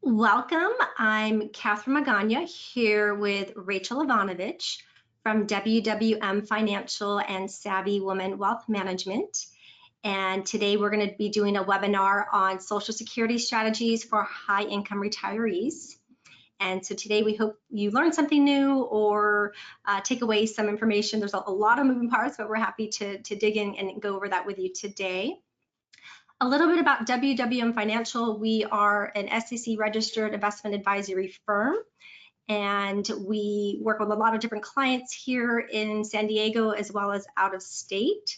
Welcome. I'm Catherine Magana here with Rachel Ivanovich from WWM Financial and Savvy Women Wealth Management. And today we're going to be doing a webinar on Social Security strategies for high-income retirees. And so today we hope you learn something new or take away some information. There's a lot of moving parts, but we're happy to dig in and go over that with you today. A little bit about WWM Financial. We are an SEC registered investment advisory firm, and we work with a lot of different clients here in San Diego as well as out of state.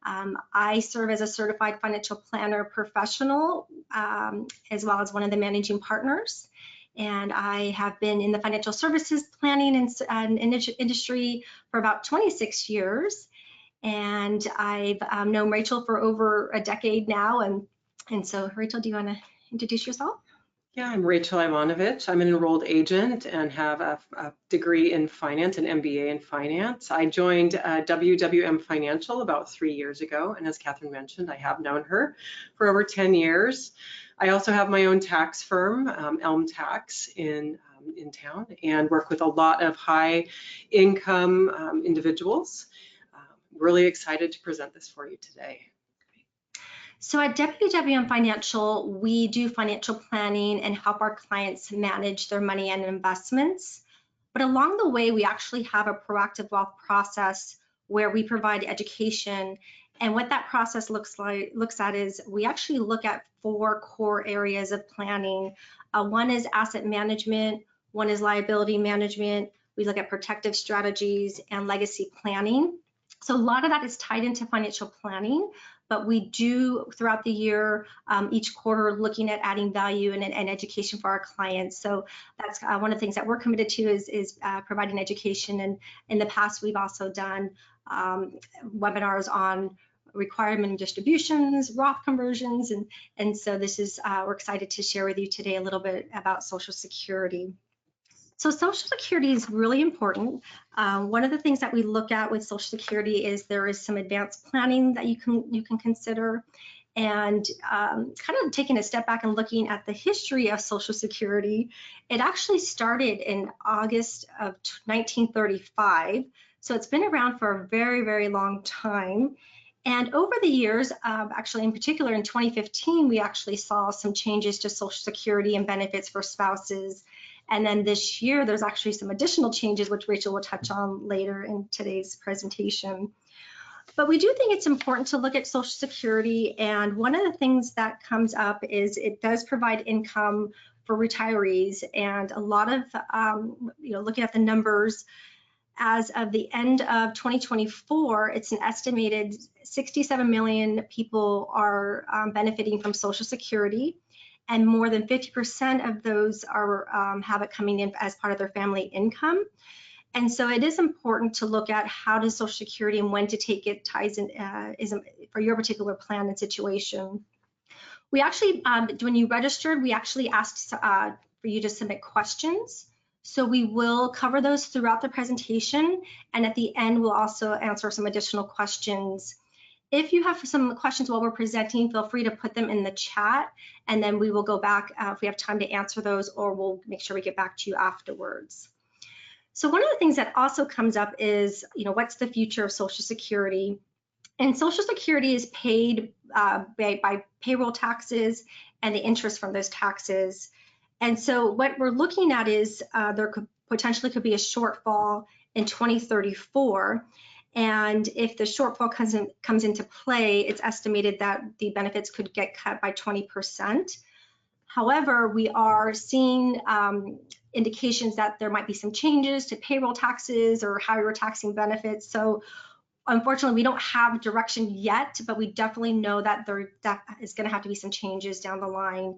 I serve as a certified financial planner professional, as well as one of the managing partners. And I have been in the financial services planning and industry for about 26 years. And I've known Rachel for over a decade now. And so, Rachel, do you want to introduce yourself? Yeah, I'm Rachel Ivanovich. I'm an enrolled agent and have a degree in finance, an MBA in finance. I joined WWM Financial about 3 years ago. And as Catherine mentioned, I have known her for over 10 years. I also have my own tax firm, Elm Tax, in town, and work with a lot of high income individuals. Really excited to present this for you today. So at WWM Financial, we do financial planning and help our clients manage their money and investments. But along the way, we actually have a proactive wealth process where we provide education. And what that process looks at is we actually look at 4 core areas of planning. One is asset management, one is liability management. We look at protective strategies and legacy planning. So a lot of that is tied into financial planning, but we do throughout the year, each quarter, looking at adding value and education for our clients. So that's one of the things that we're committed to is providing education. And in the past, we've also done webinars on requirement distributions, Roth conversions, and so this is we're excited to share with you today a little bit about Social Security. So Social Security is really important. One of the things that we look at with Social Security is there is some advanced planning that you can consider, and kind of taking a step back and looking at the history of Social Security. It actually started in August of 1935, so it's been around for a very, very long time. And over the years, actually in particular in 2015, we actually saw some changes to Social Security and benefits for spouses. And then this year, there's actually some additional changes, which Rachel will touch on later in today's presentation. But we do think it's important to look at Social Security. And one of the things that comes up is it does provide income for retirees. And a lot of, looking at the numbers, as of the end of 2024, it's an estimated 67 million people are benefiting from Social Security. And more than 50% of those are have it coming in as part of their family income. And so it is important to look at how does Social Security and when to take it ties in for your particular plan and situation. We actually, when you registered, we actually asked for you to submit questions. So we will cover those throughout the presentation, and at the end, we'll also answer some additional questions. If you have some questions while we're presenting, feel free to put them in the chat, and then we will go back if we have time to answer those, or we'll make sure we get back to you afterwards. So one of the things that also comes up is, what's the future of Social Security? And Social Security is paid by payroll taxes and the interest from those taxes. And so what we're looking at is there potentially could be a shortfall in 2034. And if the shortfall comes into play, it's estimated that the benefits could get cut by 20%. However, we are seeing indications that there might be some changes to payroll taxes or how you're taxing benefits. So unfortunately, we don't have direction yet, but we definitely know that there is going to have to be some changes down the line.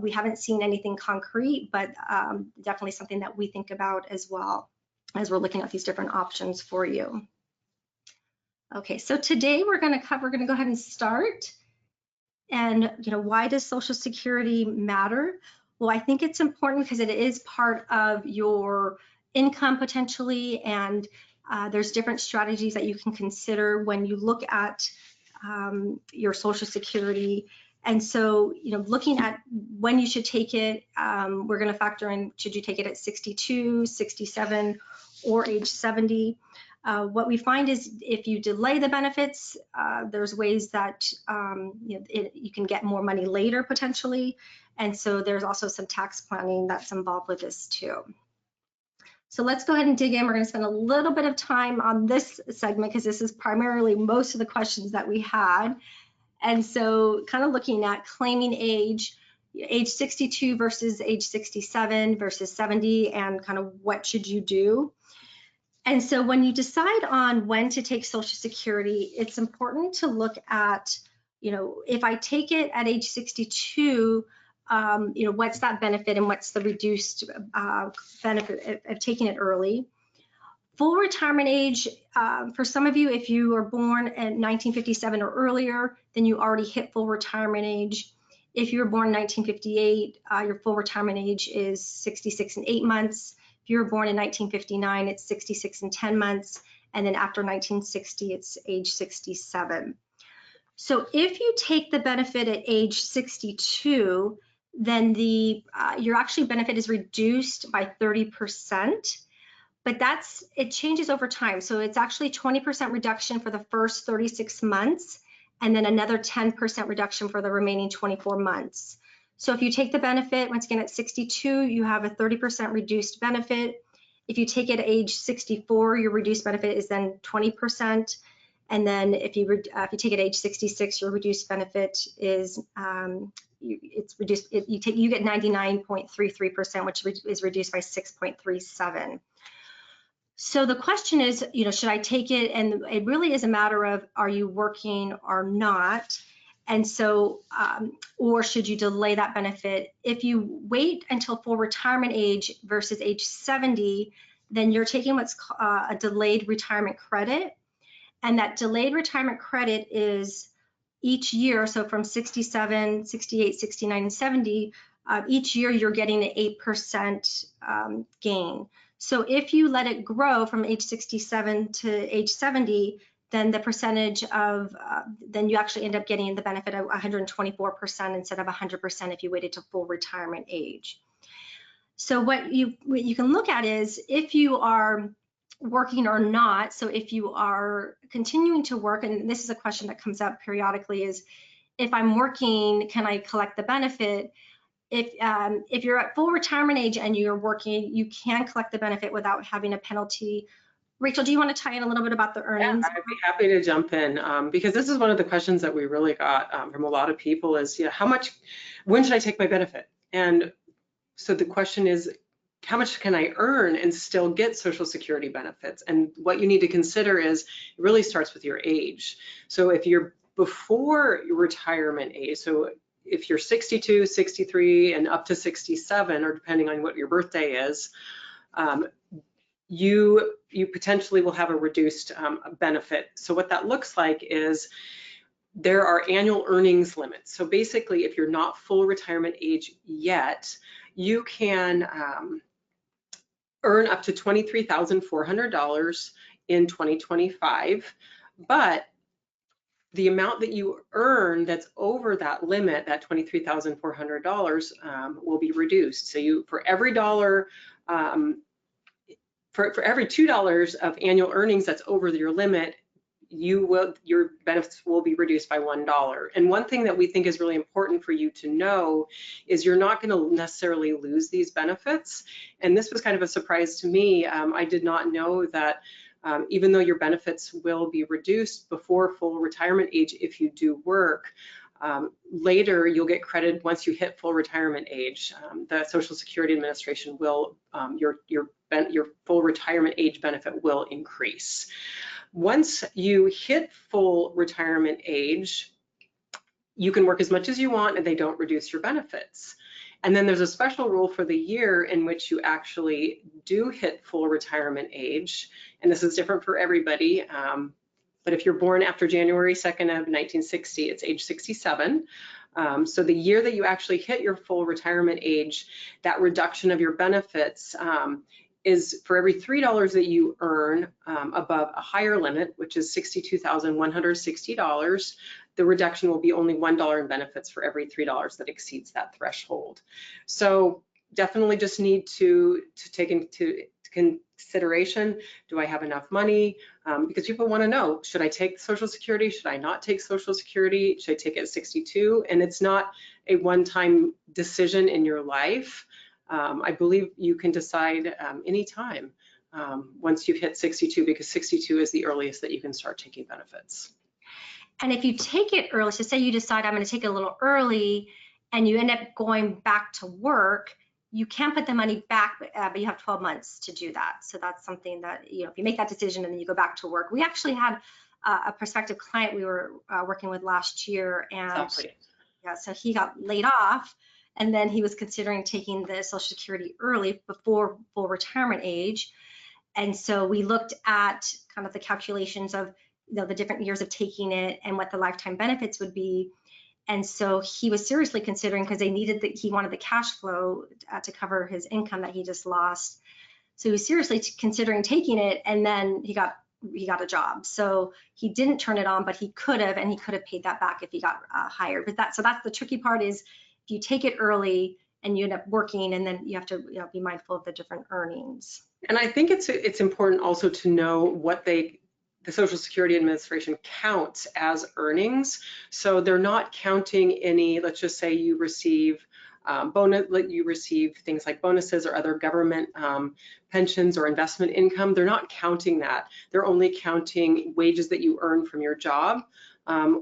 We haven't seen anything concrete, but definitely something that we think about as well as we're looking at these different options for you. Okay, so today we're going to go ahead and start. And why does Social Security matter? Well, I think it's important because it is part of your income potentially, and there's different strategies that you can consider when you look at your Social Security. And so, looking at when you should take it, we're going to factor in, should you take it at 62, 67, or age 70? What we find is if you delay the benefits, there's ways that you can get more money later potentially. And so there's also some tax planning that's involved with this too. So let's go ahead and dig in. We're going to spend a little bit of time on this segment because this is primarily most of the questions that we had. And so kind of looking at claiming age 62 versus age 67 versus 70, and kind of what should you do. And so when you decide on when to take Social Security, it's important to look at, if I take it at age 62, what's that benefit and what's the reduced benefit of taking it early. Full retirement age, for some of you, if you were born in 1957 or earlier, then you already hit full retirement age. If you were born in 1958, your full retirement age is 66 and 8 months. If you were born in 1959, it's 66 and 10 months. And then after 1960, it's age 67. So if you take the benefit at age 62, then your actually benefit is reduced by 30%. But it changes over time. So it's actually 20% reduction for the first 36 months, and then another 10% reduction for the remaining 24 months. So if you take the benefit, once again, at 62, you have a 30% reduced benefit. If you take it at age 64, your reduced benefit is then 20%. And then if you take it at age 66, your reduced benefit is it's reduced. You get 99.33%, which is reduced by 6.37. So the question is, should I take it? And it really is a matter of, are you working or not? And so, or should you delay that benefit? If you wait until full retirement age versus age 70, then you're taking what's called a delayed retirement credit. And that delayed retirement credit is each year, so from 67, 68, 69, and 70, each year you're getting an 8% gain. So if you let it grow from age 67 to age 70, then the percentage of, then you actually end up getting the benefit of 124% instead of 100% if you waited to full retirement age. So what you can look at is if you are working or not. So if you are continuing to work, and this is a question that comes up periodically, is if I'm working, can I collect the benefit? If you're at full retirement age and you're working, you can collect the benefit without having a penalty. Rachel, do you want to tie in a little bit about the earnings? Yeah, I'd be happy to jump in because this is one of the questions that we really got from a lot of people is, when should I take my benefit? And so the question is, how much can I earn and still get Social Security benefits? And what you need to consider is it really starts with your age. So if you're before your retirement age, so if you're 62, 63, and up to 67, or depending on what your birthday is, you potentially will have a reduced benefit. So what that looks like is there are annual earnings limits. So basically, if you're not full retirement age yet, you can earn up to $23,400 in 2025, but the amount that you earn that's over that limit, that $23,400, will be reduced. So for every dollar, for every $2 of annual earnings that's over your limit, your benefits will be reduced by $1. And one thing that we think is really important for you to know is you're not going to necessarily lose these benefits. And this was kind of a surprise to me. I did not know that even though your benefits will be reduced before full retirement age if you do work, later you'll get credit once you hit full retirement age. The Social Security Administration will, your full retirement age benefit will increase. Once you hit full retirement age, you can work as much as you want and they don't reduce your benefits. And then there's a special rule for the year in which you actually do hit full retirement age. And this is different for everybody. But if you're born after January 2nd of 1960, it's age 67. So the year that you actually hit your full retirement age, that reduction of your benefits is for every $3 that you earn above a higher limit, which is $62,160, the reduction will be only $1 in benefits for every $3 that exceeds that threshold. So definitely just need to take into consideration, do I have enough money? Because people want to know, should I take Social Security? Should I not take Social Security? Should I take it at 62? And it's not a one-time decision in your life. I believe you can decide anytime once you hit 62, because 62 is the earliest that you can start taking benefits. And if you take it early, so say you decide I'm going to take it a little early and you end up going back to work, you can't put the money back, but you have 12 months to do that. So that's something that, you know, if you make that decision and then you go back to work. We actually had a prospective client we were working with last year, and Exactly. yeah, so he got laid off, and then he was considering taking the Social Security early before full retirement age. And so we looked at kind of the calculations of, you know, the different years of taking it and what the lifetime benefits would be. And so he was seriously considering, because he wanted the cash flow to cover his income that he just lost. So he was seriously considering taking it, and then he got a job. So he didn't turn it on, but he could have, and he could have paid that back if he got hired. But that's the tricky part, is if you take it early and you end up working, and then you have to, you know, be mindful of the different earnings. And I think it's important also to know what the Social Security Administration counts as earnings. So they're not counting any, let's just say you receive you receive things like bonuses or other government pensions or investment income. They're not counting that. They're only counting wages that you earn from your job,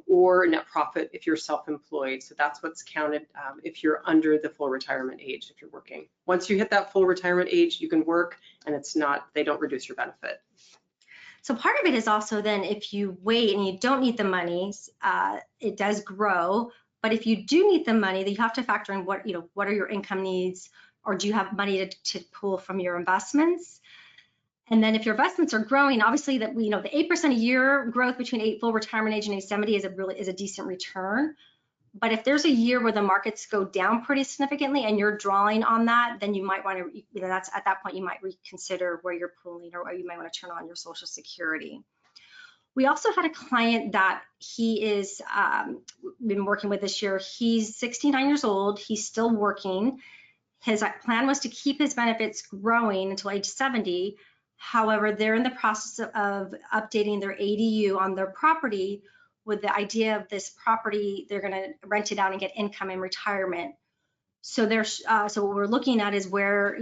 or net profit if you're self-employed. So that's what's counted if you're under the full retirement age, if you're working. Once you hit that full retirement age, you can work, and they don't reduce your benefit. So part of it is also then, if you wait and you don't need the money, it does grow. But if you do need the money, then you have to factor in what are your income needs, or do you have money to pull from your investments? And then if your investments are growing, obviously that the 8% a year growth between full retirement age and age 70 is a decent return. But if there's a year where the markets go down pretty significantly and you're drawing on that, then you might want to, that's at that point you might reconsider where you're pooling, or you might want to turn on your Social Security. We also had a client that he is been working with this year. He's 69 years old. He's still working. His plan was to keep his benefits growing until age 70. However, they're in the process of updating their ADU on their property, with the idea of this property, they're going to rent it out and get income in retirement. So so what we're looking at is where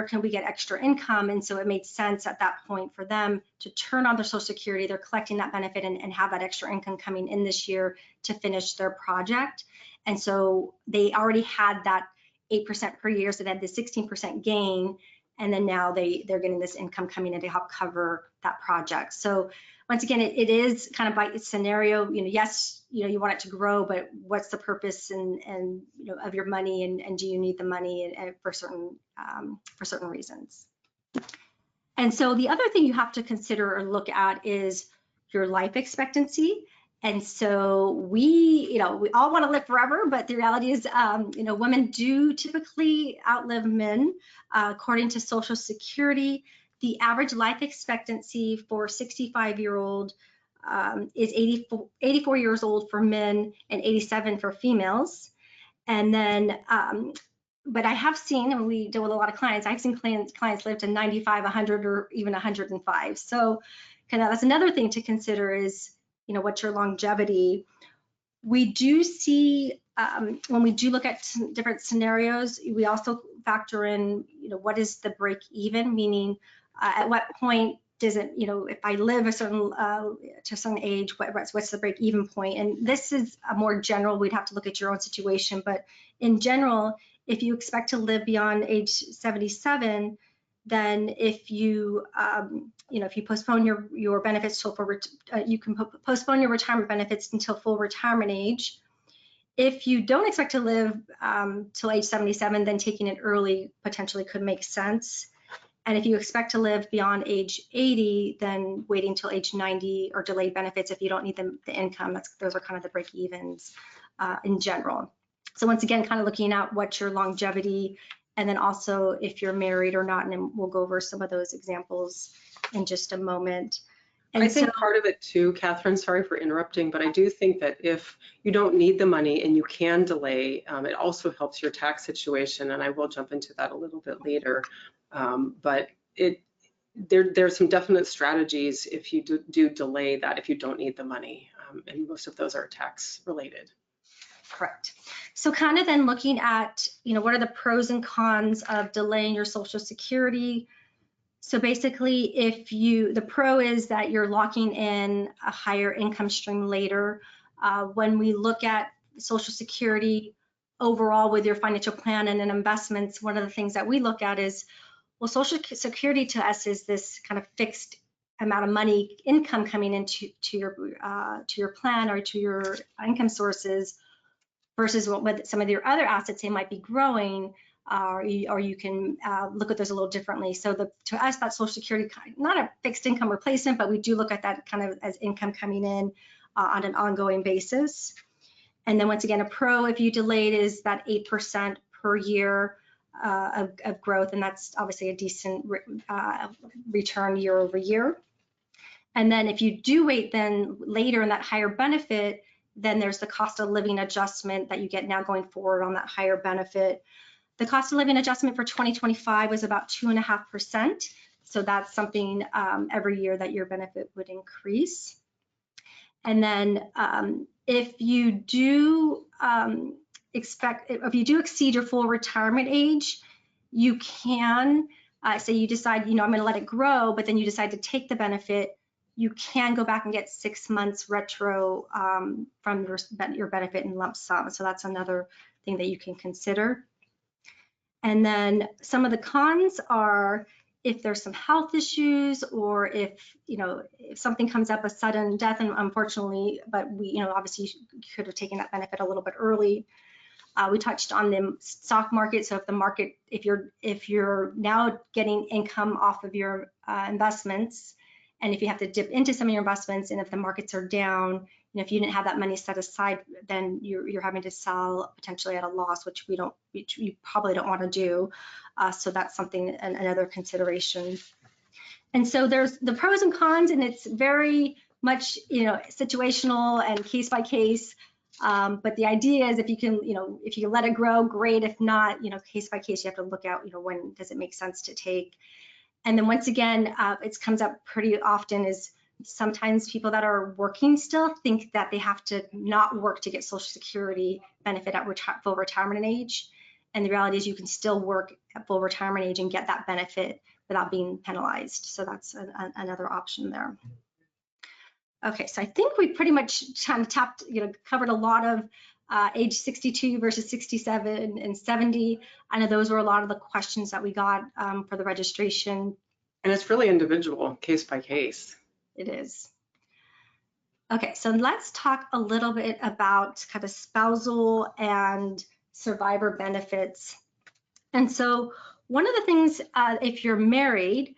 can we get extra income? And so it made sense at that point for them to turn on their Social Security. They're collecting that benefit and have that extra income coming in this year to finish their project. And so they already had that 8% per year, so they had the 16% gain, and then now they're getting this income coming in to help cover that project. So once again, it is kind of by scenario. Yes, you want it to grow, but what's the purpose and of your money, and do you need the money for certain reasons? And so the other thing you have to consider or look at is your life expectancy. And so we all want to live forever, but the reality is, women do typically outlive men. According to Social Security, the average life expectancy for 65-year-old is 84 years old for men and 87 for females. And then, but I have seen, and we deal with a lot of clients, I've seen clients live to 95, 100, or even 105. So kind of that's another thing to consider is, what's your longevity? We do see, when we do look at different scenarios, we also factor in, what is the break even, meaning at what point does it, if I live to a certain age, what's the break even point? And this is a more general, we'd have to look at your own situation, but in general, if you expect to live beyond age 77, then if you postpone your benefits till you can postpone your retirement benefits until full retirement age. If you don't expect to live till age 77, then taking it early potentially could make sense. And if you expect to live beyond age 80, then waiting till age 90 or delayed benefits if you don't need the income. Those are kind of the break evens in general. So once again, kind of looking at what's your longevity, and then also if you're married or not, and we'll go over some of those examples in just a moment. I And so, think part of it too, Catherine, sorry for interrupting, but I do think that if you don't need the money and you can delay, it also helps your tax situation. And I will jump into that a little bit later. But there's some definite strategies if you do delay that, if you don't need the money. And most of those are tax related. correct. So kind of then looking at, what are the pros and cons of delaying your Social Security? So basically, the pro is that you're locking in a higher income stream later. When we look at Social Security overall with your financial plan and in investments, one of the things that we look at is, well, Social Security to us is this kind of fixed amount of money, income coming into your plan or to your income sources, versus with some of your other assets, they might be growing, or you can look at those a little differently. So to us, that Social Security, not a fixed income replacement, but we do look at that kind of as income coming in on an ongoing basis. And then once again, a pro, if you delayed, is that 8% per year of growth, and that's obviously a decent return year over year. And then if you do wait then later in that higher benefit, then there's the cost of living adjustment that you get now going forward on that higher benefit. The cost of living adjustment for 2025 was about 2.5%. So that's something every year that your benefit would increase. And then if you do exceed your full retirement age, you can say you decide, I'm going to let it grow, but then you decide to take the benefit. You can go back and get 6 months retro from your benefit in lump sum. So that's another thing that you can consider. And then some of the cons are if there's some health issues, or if something comes up, a sudden death, and unfortunately, but we obviously you could have taken that benefit a little bit early. We touched on the stock market. So if you're now getting income off of your investments, and if you have to dip into some of your investments, and if the markets are down, if you didn't have that money set aside, then you're having to sell potentially at a loss, which you probably don't want to do. So that's something, another consideration. And so there's the pros and cons, and it's very much situational and case by case. But the idea is if you can let it grow, great. If not, case by case, you have to look out, when does it make sense to take. And then once again, it comes up pretty often is sometimes people that are working still think that they have to not work to get Social Security benefit at full retirement age. And the reality is you can still work at full retirement age and get that benefit without being penalized. So that's another option there. Okay, so I think we pretty much kind of covered a lot of age 62 versus 67 and 70. I know those were a lot of the questions that we got for the registration. And it's really individual, case by case. It is. Okay, so let's talk a little bit about kind of spousal and survivor benefits. And so one of the things, if you're married,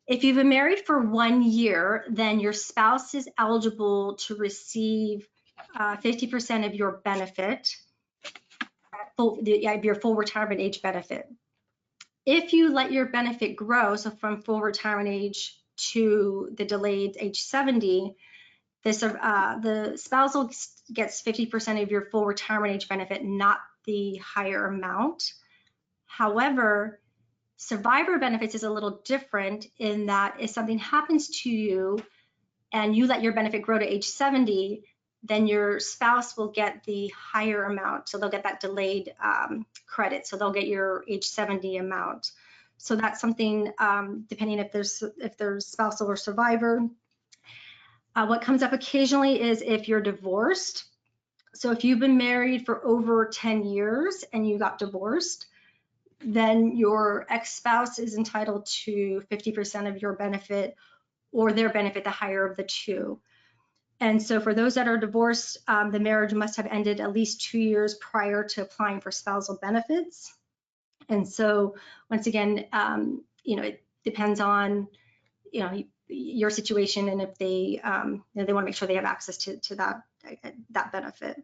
if you've been married for 1 year, then your spouse is eligible to receive 50% of your benefit, your full retirement age benefit. If you let your benefit grow, so from full retirement age to the delayed age 70, the spousal gets 50% of your full retirement age benefit, not the higher amount. However, survivor benefits is a little different in that if something happens to you and you let your benefit grow to age 70, then your spouse will get the higher amount. So they'll get that delayed credit. So they'll get your age 70 amount. So that's something, depending if there's spousal or survivor. What comes up occasionally is if you're divorced. So if you've been married for over 10 years and you got divorced, then your ex-spouse is entitled to 50% of your benefit, or their benefit, the higher of the two. And so for those that are divorced, the marriage must have ended at least 2 years prior to applying for spousal benefits. And so once again, it depends on, your situation, and if they want to make sure they have access to that benefit.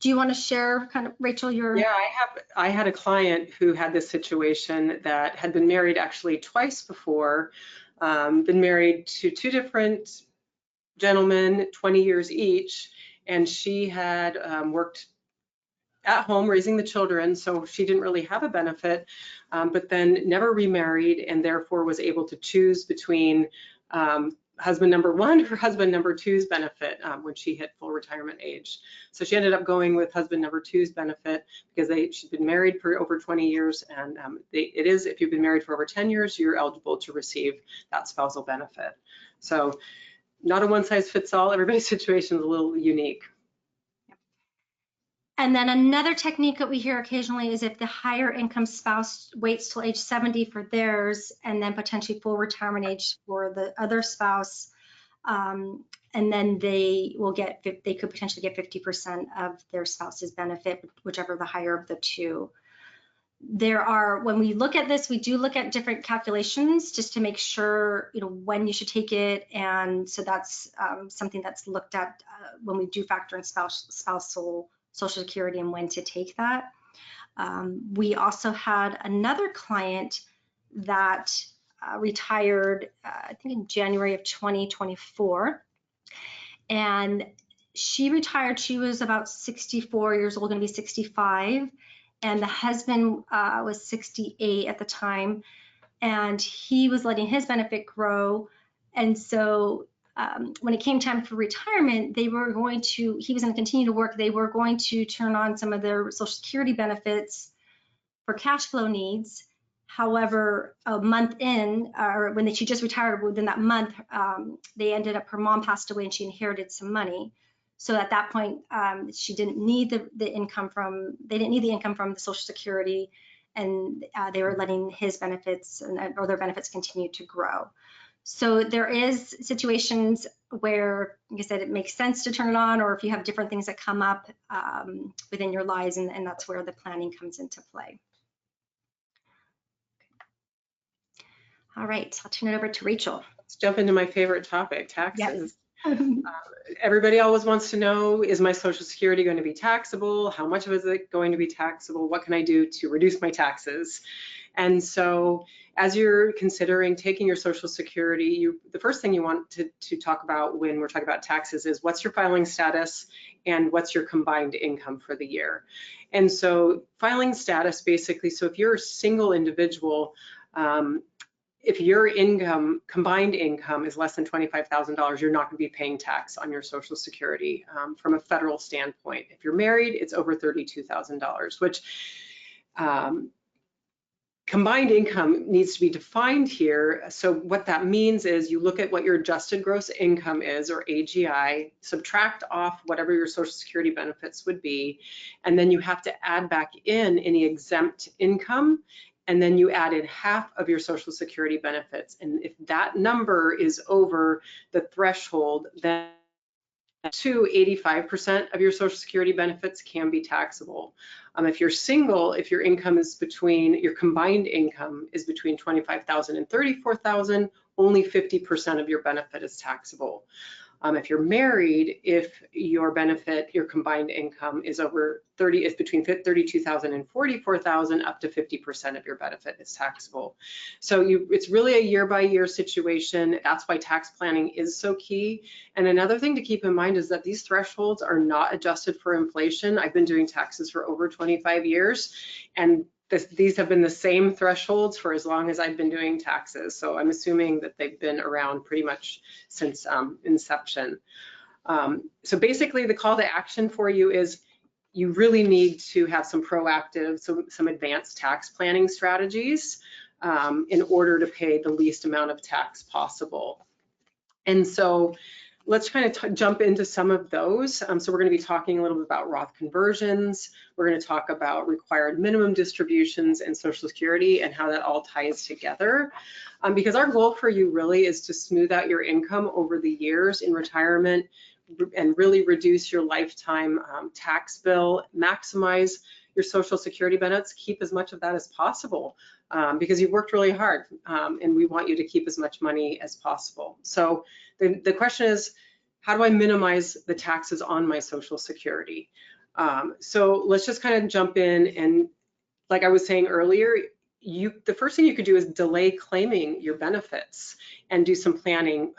Do you want to share kind of, Rachel, your? Yeah, I had a client who had this situation that had been married actually twice before, been married to two different gentlemen, 20 years each, and she had worked at home raising the children, so she didn't really have a benefit, but then never remarried and therefore was able to choose between husband number one or husband number two's benefit when she hit full retirement age. So she ended up going with husband number two's benefit because she'd been married for over 20 years, and it is, if you've been married for over 10 years, you're eligible to receive that spousal benefit. So not a one size fits all, everybody's situation is a little unique. And then another technique that we hear occasionally is if the higher income spouse waits till age 70 for theirs and then potentially full retirement age for the other spouse, and then they could potentially get 50% of their spouse's benefit, whichever the higher of the two. When we look at this, we do look at different calculations just to make sure, when you should take it. And so that's something that's looked at when we do factor in spousal Social Security and when to take that. We also had another client that retired, I think in January of 2024. And she retired, she was about 64 years old, gonna be 65. And the husband was 68 at the time. And he was letting his benefit grow. And so when it came time for retirement, he was going to continue to work. They were going to turn on some of their Social Security benefits for cash flow needs. However, a month in, or when she just retired, within that month, her mom passed away and she inherited some money. So at that point, she didn't need the income from the Social Security, and they were letting his benefits and other benefits continue to grow. So there is situations where, like I said, it makes sense to turn it on, or if you have different things that come up within your lives, and that's where the planning comes into play. All right, I'll turn it over to Rachel. Let's jump into my favorite topic, taxes. Yes. Everybody always wants to know, is my Social Security going to be taxable? How much of it is it going to be taxable? What can I do to reduce my taxes? And so as you're considering taking your Social Security, the first thing you want to talk about when we're talking about taxes is what's your filing status and what's your combined income for the year. And so filing status, basically, so if you're a single individual, if your combined income is less than $25,000, you're not going to be paying tax on your Social Security from a federal standpoint. If you're married, it's over $32,000, which combined income needs to be defined here. So what that means is you look at what your adjusted gross income is, or AGI, subtract off whatever your Social Security benefits would be, and then you have to add back in any exempt income, and then you add in half of your Social Security benefits. And if that number is over the threshold, then to 85% of your Social Security benefits can be taxable. If you're single, if your income is your combined income is between $25,000 and $34,000, only 50% of your benefit is taxable. If you're married, if your combined income is between $32,000 and $44,000, up to 50% of your benefit is taxable. So it's really a year-by-year situation. That's why tax planning is so key. And another thing to keep in mind is that these thresholds are not adjusted for inflation. I've been doing taxes for over 25 years, and these have been the same thresholds for as long as I've been doing taxes. So I'm assuming that they've been around pretty much since inception. So basically the call to action for you is you really need to have some proactive, some advanced tax planning strategies in order to pay the least amount of tax possible. And so let's kind of jump into some of those. So we're going to be talking a little bit about Roth conversions. We're going to talk about required minimum distributions and Social Security and how that all ties together. Because our goal for you really is to smooth out your income over the years in retirement and really reduce your lifetime tax bill, maximize your Social Security benefits, keep as much of that as possible because you've worked really hard and we want you to keep as much money as possible. So the question is, how do I minimize the taxes on my Social Security? So let's just kind of jump in, and like I was saying earlier, the first thing you could do is delay claiming your benefits and do some planning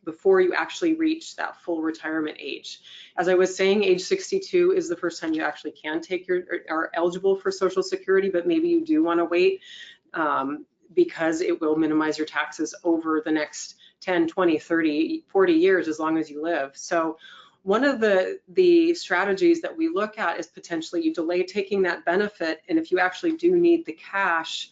before you actually reach that full retirement age. As I was saying, age 62 is the first time you actually can take are eligible for Social Security, but maybe you do want to wait because it will minimize your taxes over the next 10, 20, 30, 40 years as long as you live. So one of the strategies that we look at is potentially you delay taking that benefit, and if you actually do need the cash,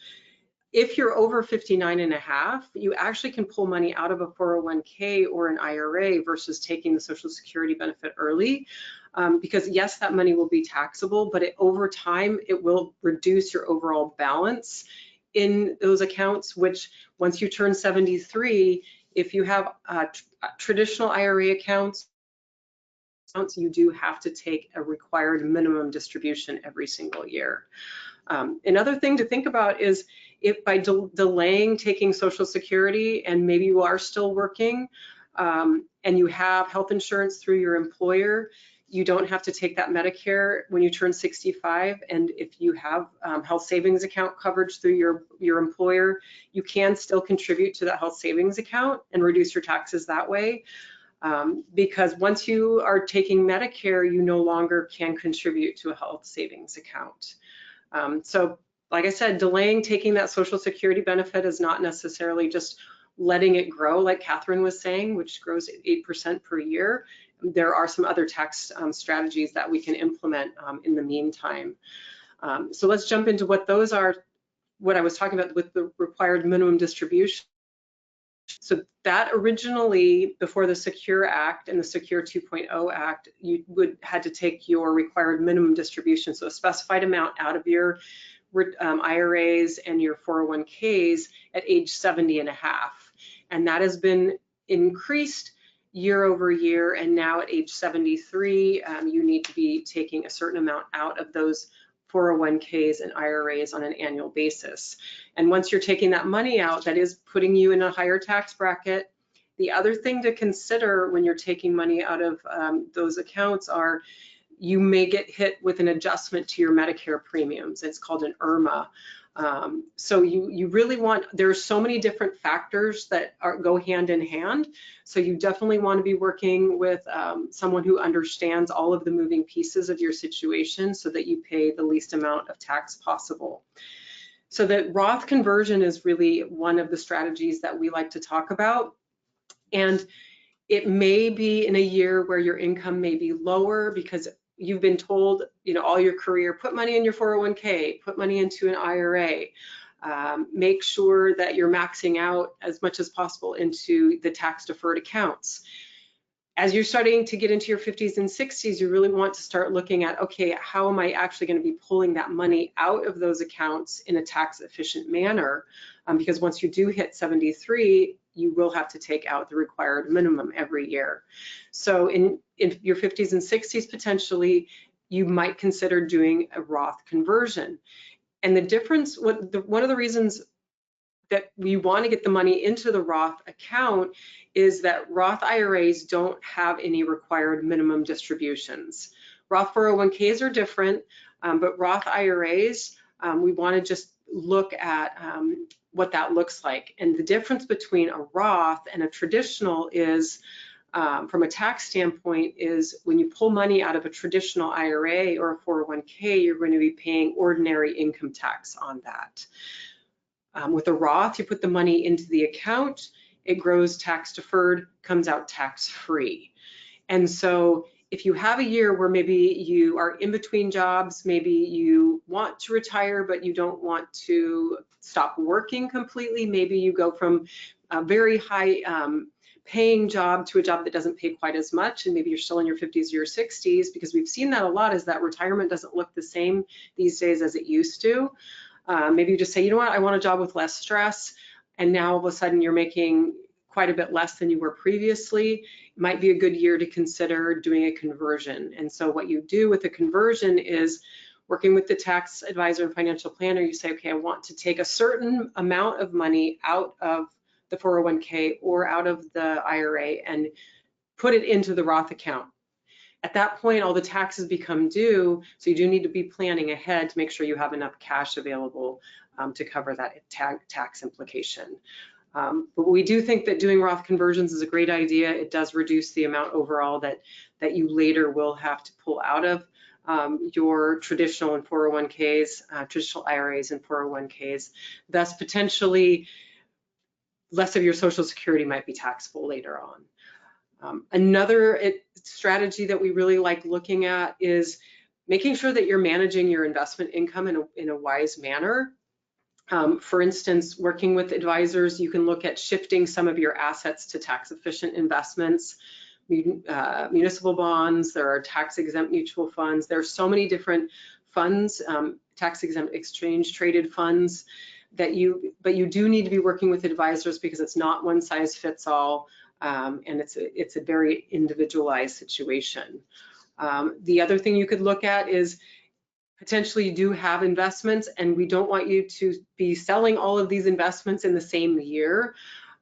if you're over 59 and a half, you actually can pull money out of a 401k or an IRA versus taking the Social Security benefit early. Because yes, that money will be taxable, but over time, it will reduce your overall balance in those accounts, which once you turn 73, if you have traditional IRA accounts, you do have to take a required minimum distribution every single year. Another thing to think about is if by delaying taking Social Security, and maybe you are still working and you have health insurance through your employer, you don't have to take that Medicare when you turn 65. And if you have health savings account coverage through your employer, you can still contribute to that health savings account and reduce your taxes that way. Because once you are taking Medicare, you no longer can contribute to a health savings account. So like I said, delaying taking that Social Security benefit is not necessarily just letting it grow, like Catherine was saying, which grows at 8% per year. There are some other tax strategies that we can implement in the meantime. So let's jump into what those are, what I was talking about with the required minimum distribution. So that originally, before the Secure Act and the Secure 2.0 Act, you had to take your required minimum distribution, so a specified amount out of your IRAs and your 401ks at age 70 and a half. And that has been increased year over year. And now at age 73, you need to be taking a certain amount out of those 401ks and IRAs on an annual basis. And once you're taking that money out, that is putting you in a higher tax bracket. The other thing to consider when you're taking money out of those accounts are you may get hit with an adjustment to your Medicare premiums. It's called an IRMA. So you really want, there's so many different factors that go hand in hand. So you definitely want to be working with someone who understands all of the moving pieces of your situation so that you pay the least amount of tax possible. So the Roth conversion is really one of the strategies that we like to talk about. And it may be in a year where your income may be lower because you've been told, all your career, put money in your 401k, put money into an IRA, make sure that you're maxing out as much as possible into the tax deferred accounts. As you're starting to get into your 50s and 60s, you really want to start looking at, okay, how am I actually going to be pulling that money out of those accounts in a tax efficient manner? Because once you do hit 73, you will have to take out the required minimum every year. So in your 50s and 60s, potentially, you might consider doing a Roth conversion. And the difference, one of the reasons that we want to get the money into the Roth account is that Roth IRAs don't have any required minimum distributions. Roth 401ks are different, but Roth IRAs, we want to just look at what that looks like. And the difference between a Roth and a traditional is, from a tax standpoint, is when you pull money out of a traditional IRA or a 401k, you're going to be paying ordinary income tax on that. With a Roth, you put the money into the account, it grows tax deferred, comes out tax free. And so if you have a year where maybe you are in between jobs, maybe you want to retire, but you don't want to stop working completely, maybe you go from a very high paying job to a job that doesn't pay quite as much, and maybe you're still in your 50s or your 60s, because we've seen that a lot, is that retirement doesn't look the same these days as it used to. Maybe you just say, you know what, I want a job with less stress, and now all of a sudden you're making quite a bit less than you were previously. It might be a good year to consider doing a conversion. And so what you do with a conversion is working with the tax advisor and financial planner. You say, okay, I want to take a certain amount of money out of the 401k or out of the IRA and put it into the Roth account. At that point, all the taxes become due, so you do need to be planning ahead to make sure you have enough cash available to cover that tax implication. But we do think that doing Roth conversions is a great idea. It does reduce the amount overall that you later will have to pull out of your traditional and 401ks, traditional IRAs and 401ks. Thus, potentially less of your Social Security might be taxable later on. Another strategy that we really like looking at is making sure that you're managing your investment income in a wise manner. For instance, working with advisors, you can look at shifting some of your assets to tax efficient investments, municipal bonds, there are tax exempt mutual funds. There are so many different funds, tax exempt exchange traded funds but you do need to be working with advisors because it's not one size fits all. And it's a very individualized situation. The other thing you could look at is potentially you do have investments and we don't want you to be selling all of these investments in the same year.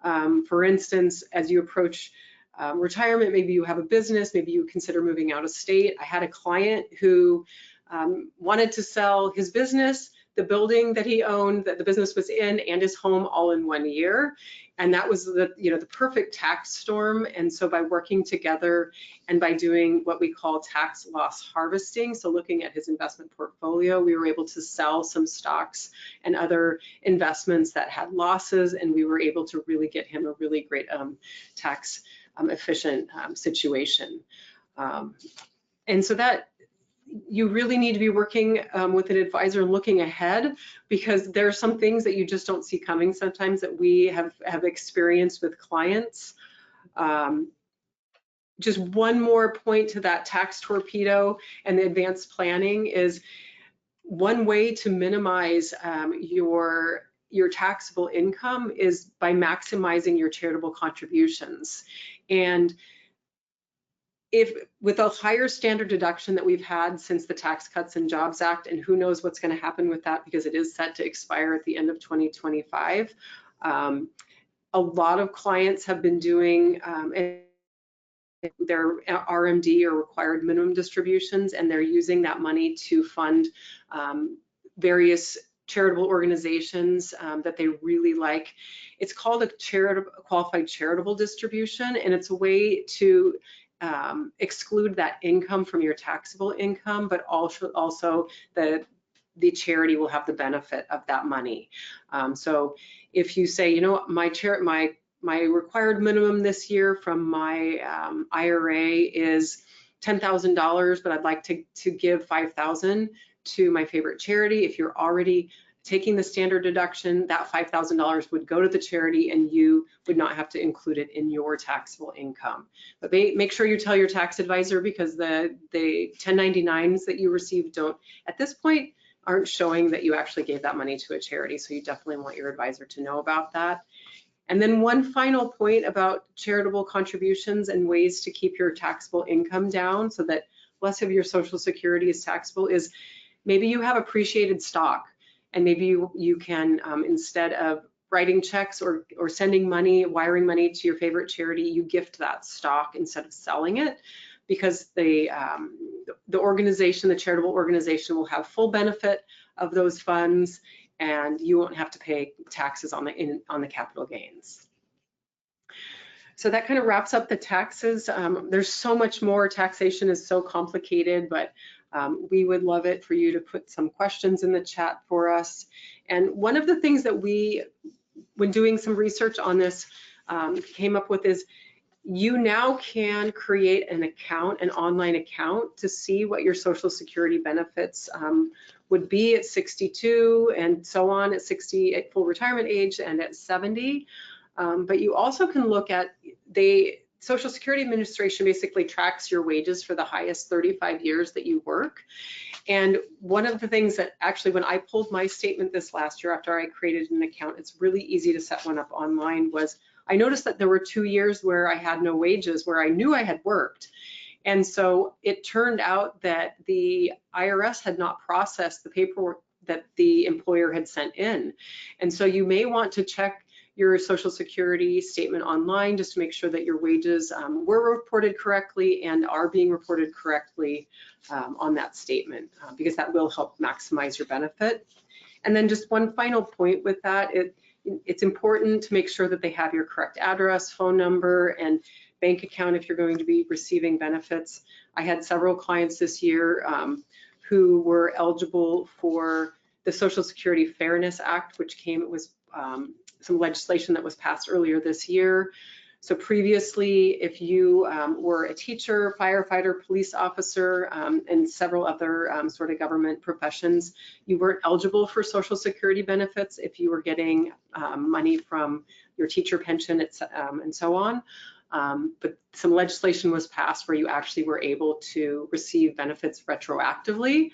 For instance, as you approach retirement, maybe you have a business, maybe you consider moving out of state. I had a client who wanted to sell his business, the building that he owned, that the business was in, and his home all in 1 year. And that was the perfect tax storm. And so by working together and by doing what we call tax loss harvesting, so looking at his investment portfolio, we were able to sell some stocks and other investments that had losses, and we were able to really get him a really great tax efficient situation. And so that you really need to be working with an advisor and looking ahead, because there are some things that you just don't see coming sometimes that we have experienced with clients. Just one more point to that tax torpedo and the advanced planning is one way to minimize your taxable income is by maximizing your charitable contributions. And if with a higher standard deduction that we've had since the Tax Cuts and Jobs Act, and who knows what's going to happen with that because it is set to expire at the end of 2025, a lot of clients have been doing their RMD or required minimum distributions, and they're using that money to fund various charitable organizations that they really like. It's called a qualified charitable distribution, and it's a way to exclude that income from your taxable income, but also the charity will have the benefit of that money. So if you say, you know, my required minimum this year from my IRA is $10,000, but I'd like to give $5,000 to my favorite charity. If you're already taking the standard deduction, that $5,000 would go to the charity and you would not have to include it in your taxable income. But make sure you tell your tax advisor, because the 1099s that you receive at this point, aren't showing that you actually gave that money to a charity. So you definitely want your advisor to know about that. And then one final point about charitable contributions and ways to keep your taxable income down so that less of your Social Security is taxable is maybe you have appreciated stock. And maybe you can, instead of writing checks or sending money, wiring money to your favorite charity, you gift that stock instead of selling it, because the organization, the charitable organization, will have full benefit of those funds, and you won't have to pay taxes on the capital gains. So that kind of wraps up the taxes. There's so much more. Taxation is so complicated, but we would love it for you to put some questions in the chat for us. And one of the things that we, when doing some research on this, came up with is you now can create an account, an online account, to see what your Social Security benefits would be at 62 and so on, at 60 at full retirement age and at 70. But you also can look at the Social Security Administration basically tracks your wages for the highest 35 years that you work. And one of the things that actually, when I pulled my statement this last year after I created an account, it's really easy to set one up online, was I noticed that there were 2 years where I had no wages, where I knew I had worked. And so it turned out that the IRS had not processed the paperwork that the employer had sent in. And so you may want to check your Social Security statement online just to make sure that your wages were reported correctly and are being reported correctly on that statement, because that will help maximize your benefit. And then just one final point with that, it's important to make sure that they have your correct address, phone number, and bank account if you're going to be receiving benefits. I had several clients this year who were eligible for the Social Security Fairness Act, which was some legislation that was passed earlier this year. So previously, if you were a teacher, firefighter, police officer, and several other sort of government professions, you weren't eligible for Social Security benefits if you were getting money from your teacher pension and so on. But some legislation was passed where you actually were able to receive benefits retroactively.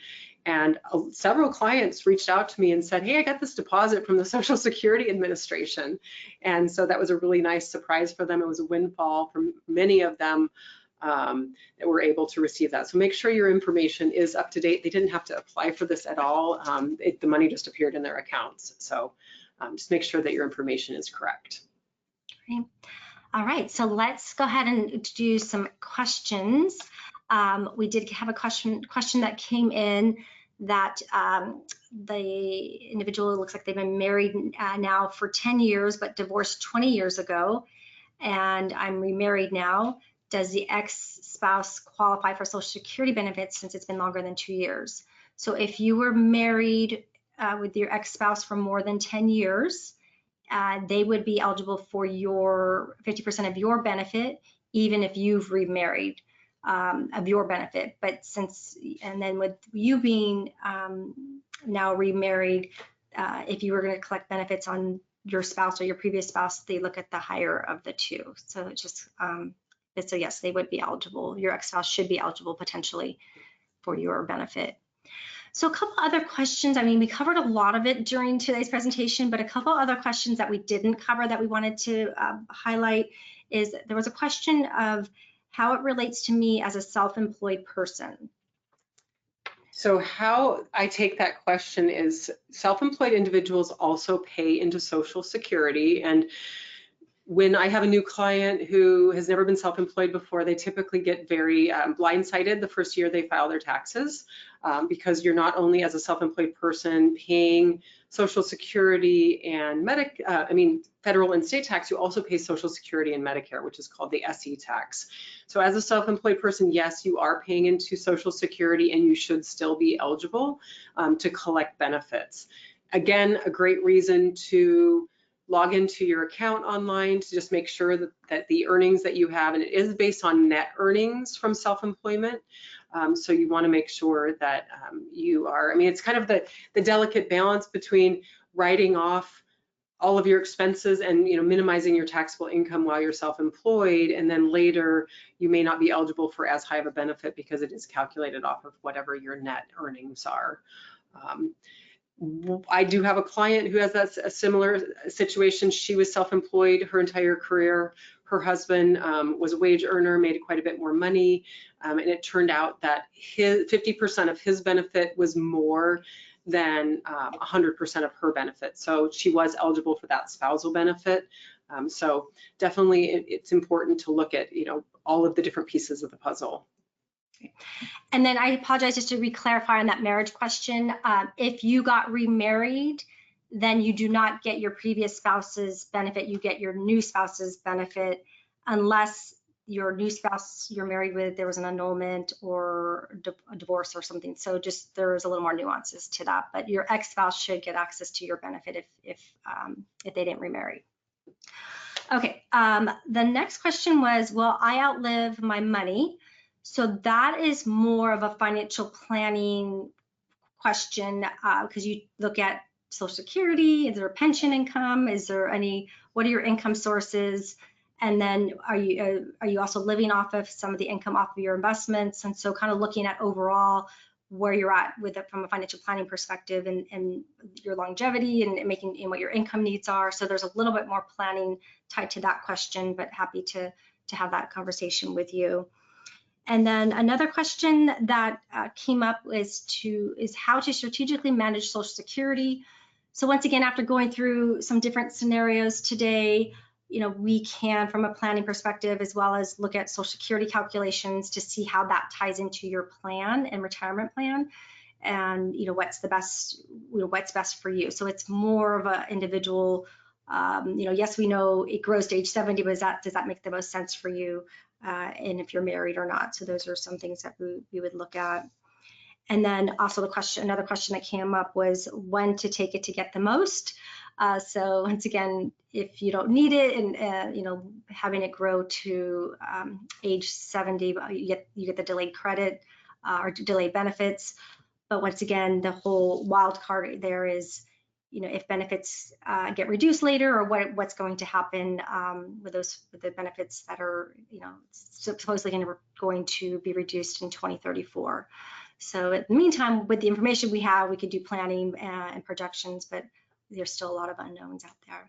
And several clients reached out to me and said, hey, I got this deposit from the Social Security Administration. And so that was a really nice surprise for them. It was a windfall for many of them that were able to receive that. So make sure your information is up to date. They didn't have to apply for this at all. The money just appeared in their accounts. So just make sure that your information is correct. Okay. All right, so let's go ahead and do some questions. We did have a question that came in that the individual looks like they've been married now for 10 years, but divorced 20 years ago, and I'm remarried now. Does the ex-spouse qualify for Social Security benefits since it's been longer than 2 years? So if you were married with your ex-spouse for more than 10 years, they would be eligible for your 50% of your benefit, even if you've remarried of your benefit. But and then with you being now remarried, if you were going to collect benefits on your spouse or your previous spouse, they look at the higher of the two. So it's just, so yes, they would be eligible. Your ex-spouse should be eligible potentially for your benefit. So a couple other questions. I mean, we covered a lot of it during today's presentation, but a couple other questions that we didn't cover that we wanted to highlight is there was a question of how it relates to me as a self-employed person. So how I take that question is self-employed individuals also pay into Social Security, and when I have a new client who has never been self-employed before, they typically get very blindsided the first year they file their taxes because you're not only as a self-employed person paying Social Security and federal and state tax, you also pay Social Security and Medicare, which is called the SE tax. So as a self-employed person, yes, you are paying into Social Security and you should still be eligible to collect benefits. Again, a great reason to log into your account online to just make sure that the earnings that you have, and it is based on net earnings from self-employment. So you want to make sure that you are, it's kind of the delicate balance between writing off all of your expenses and minimizing your taxable income while you're self-employed, and then later you may not be eligible for as high of a benefit because it is calculated off of whatever your net earnings are. I do have a client who has a similar situation. She was self-employed her entire career. Her husband was a wage earner, made quite a bit more money, and it turned out that 50% of his benefit was more than 100% of her benefit. So she was eligible for that spousal benefit. So definitely it's important to look at all of the different pieces of the puzzle. And then I apologize, just to re-clarify on that marriage question, if you got remarried, then you do not get your previous spouse's benefit, you get your new spouse's benefit, unless your new spouse you're married with, there was an annulment or a divorce or something. So just there's a little more nuances to that, but your ex-spouse should get access to your benefit if they didn't remarry. Okay, the next question was, will I outlive my money? So that is more of a financial planning question because you look at Social Security, is there a pension income? Is there what are your income sources? And then are you also living off of some of the income off of your investments? And so kind of looking at overall where you're at with it from a financial planning perspective and your longevity and making what your income needs are. So there's a little bit more planning tied to that question, but happy to have that conversation with you. And then another question that came up is how to strategically manage Social Security. So once again, after going through some different scenarios today, we can, from a planning perspective, as well as look at Social Security calculations to see how that ties into your plan and retirement plan, and what's the best, what's best for you. So it's more of an individual. Yes, we know it grows to age 70, but does that make the most sense for you, and if you're married or not? So those are some things that we would look at. And then also another question that came up was when to take it to get the most. So once again, if you don't need it, and having it grow to age 70, you get the delayed credit or delayed benefits. But once again, the whole wild card there is, if benefits get reduced later, or what's going to happen with the benefits that are supposedly going to be reduced in 2034. So in the meantime, with the information we have, we could do planning and projections, but there's still a lot of unknowns out there.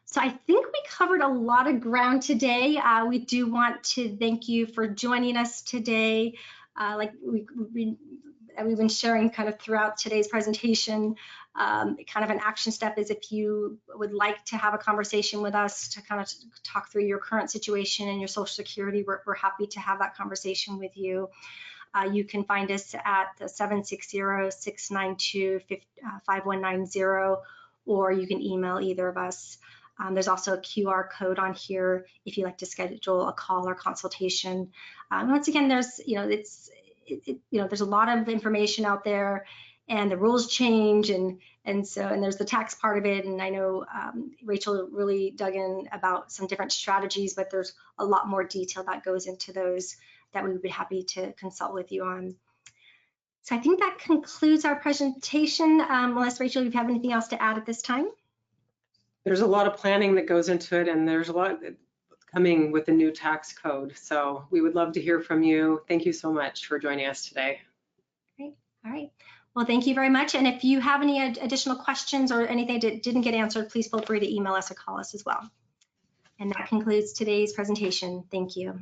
So I think we covered a lot of ground today. We do want to thank you for joining us today. Like we've been sharing kind of throughout today's presentation, kind of an action step is if you would like to have a conversation with us to kind of talk through your current situation and your Social Security, we're happy to have that conversation with you. You can find us at 760-692-5190, or you can email either of us. There's also a QR code on here if you'd like to schedule a call or consultation. Once again, there's there's a lot of information out there, and the rules change, and there's the tax part of it. And I know Rachel really dug in about some different strategies, but there's a lot more detail that goes into those that we would be happy to consult with you on. So I think that concludes our presentation. Unless, Rachel, you have anything else to add at this time? There's a lot of planning that goes into it, and there's a lot coming with the new tax code. So we would love to hear from you. Thank you so much for joining us today. Great. All right. Well, thank you very much. And if you have any additional questions or anything that didn't get answered, please feel free to email us or call us as well. And that concludes today's presentation. Thank you.